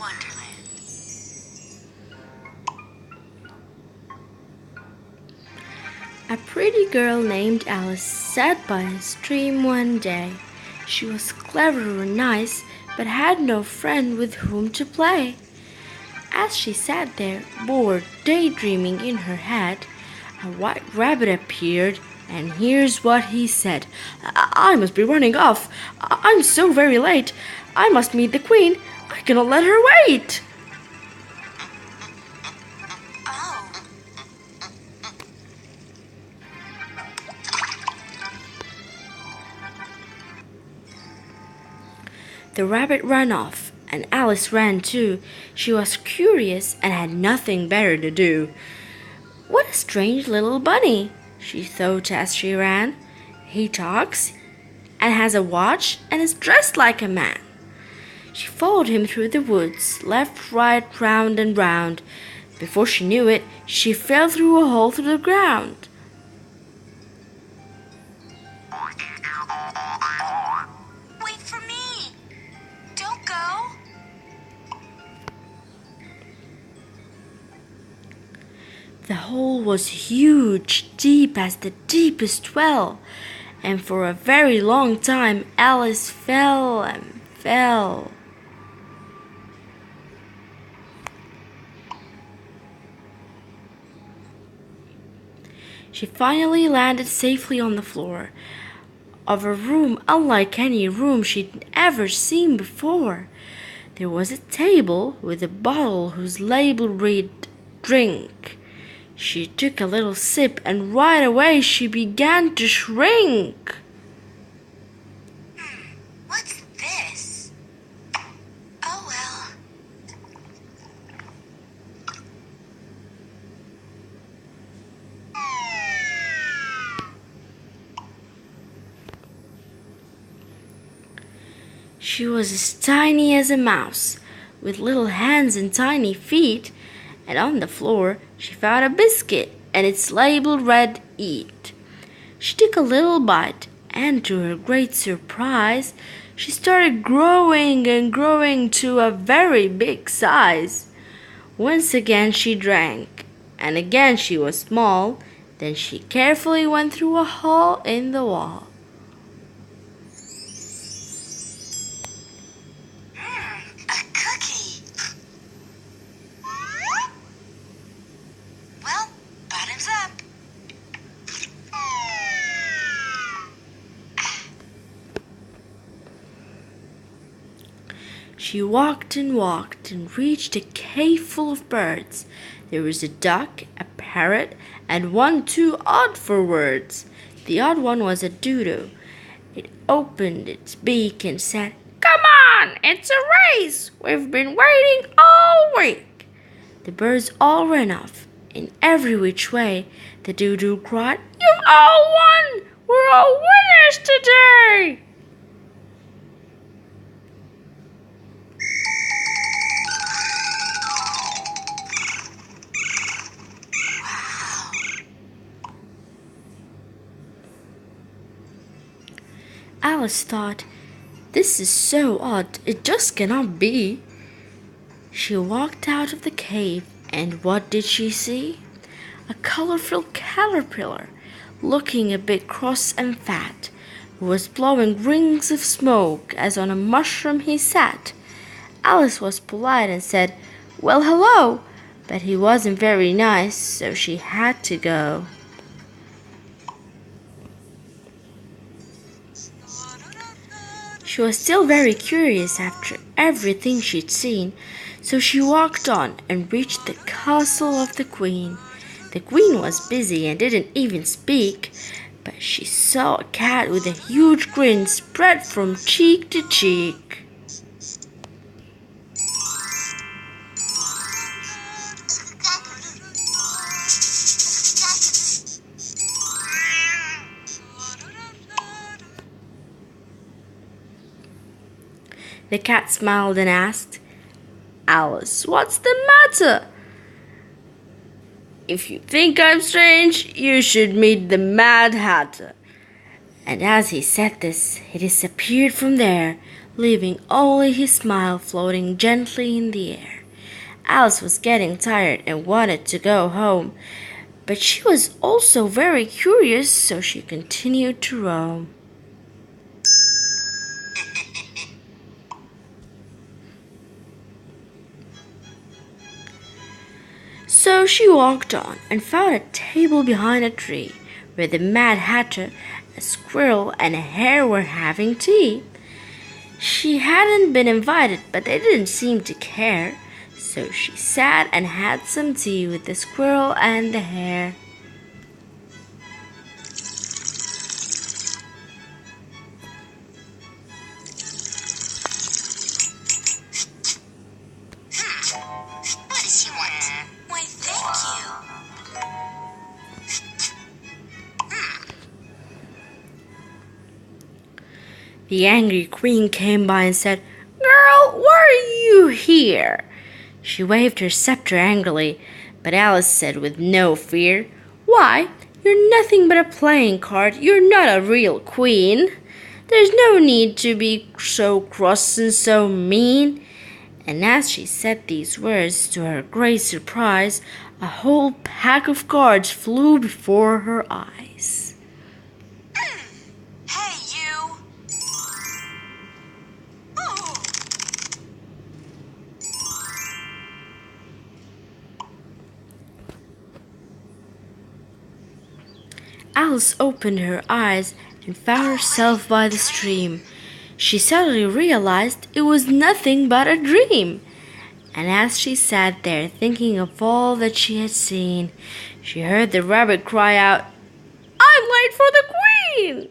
Wonderland. A pretty girl named Alice sat by a stream one day. She was clever and nice, but had no friend with whom to play. As she sat there, bored, daydreaming in her head, a white rabbit appeared, and here's what he said. I must be running off. I'm so very late. I must meet the Queen. I cannot let her wait. Oh. The rabbit ran off, and Alice ran too. She was curious and had nothing better to do. What a strange little bunny, she thought as she ran. He talks and has a watch and is dressed like a man. She followed him through the woods, left, right, round and round. Before she knew it, she fell through a hole through the ground. Wait for me. Don't go. The hole was huge, deep as the deepest well, and for a very long time Alice fell and fell. She finally landed safely on the floor of a room unlike any room she'd ever seen before. There was a table with a bottle whose label read "Drink." She took a little sip and right away she began to shrink. What's this? Oh well. She was as tiny as a mouse, with little hands and tiny feet, and on the floor she found a biscuit and its label read "Eat." She took a little bite, and to her great surprise, she started growing and growing to a very big size. Once again she drank, and again she was small. Then she carefully went through a hole in the wall. A cookie. Well, bottoms up. She walked and reached a cave full of birds. There was a duck, a parrot, and one too odd for words. The odd one was a dodo. It opened its beak and said, "Come on, it's a race. We've been waiting all week." The birds all ran off, in every which way. The dodo cried, "You've all won! We're all winners today!" Alice thought, "This is so odd, it just cannot be." She walked out of the cave, and what did she see? A colorful caterpillar, looking a bit cross and fat, who was blowing rings of smoke as on a mushroom he sat. Alice was polite and said, "Well, hello," but he wasn't very nice, so she had to go. She was still very curious after everything she'd seen, so she walked on and reached the castle of the Queen. The Queen was busy and didn't even speak, but she saw a cat with a huge grin spread from cheek to cheek. The cat smiled and asked, "Alice, what's the matter? If you think I'm strange, you should meet the Mad Hatter." And as he said this, he disappeared from there, leaving only his smile floating gently in the air. Alice was getting tired and wanted to go home, but she was also very curious, so she continued to roam. So she walked on and found a table behind a tree where the Mad Hatter, a squirrel, and a hare were having tea. She hadn't been invited, but they didn't seem to care, so she sat and had some tea with the squirrel and the hare. What does he want? Why, thank you. The angry queen came by and said, "Girl, why are you here?" She waved her scepter angrily, but Alice said with no fear, "Why, you're nothing but a playing card. You're not a real queen. There's no need to be so cross and so mean." And as she said these words, to her great surprise, a whole pack of cards flew before her eyes. Hey, you. Oh. Alice opened her eyes and found herself by the stream. She suddenly realized it was nothing but a dream. And as she sat there thinking of all that she had seen, she heard the rabbit cry out, "I'm late for the queen!"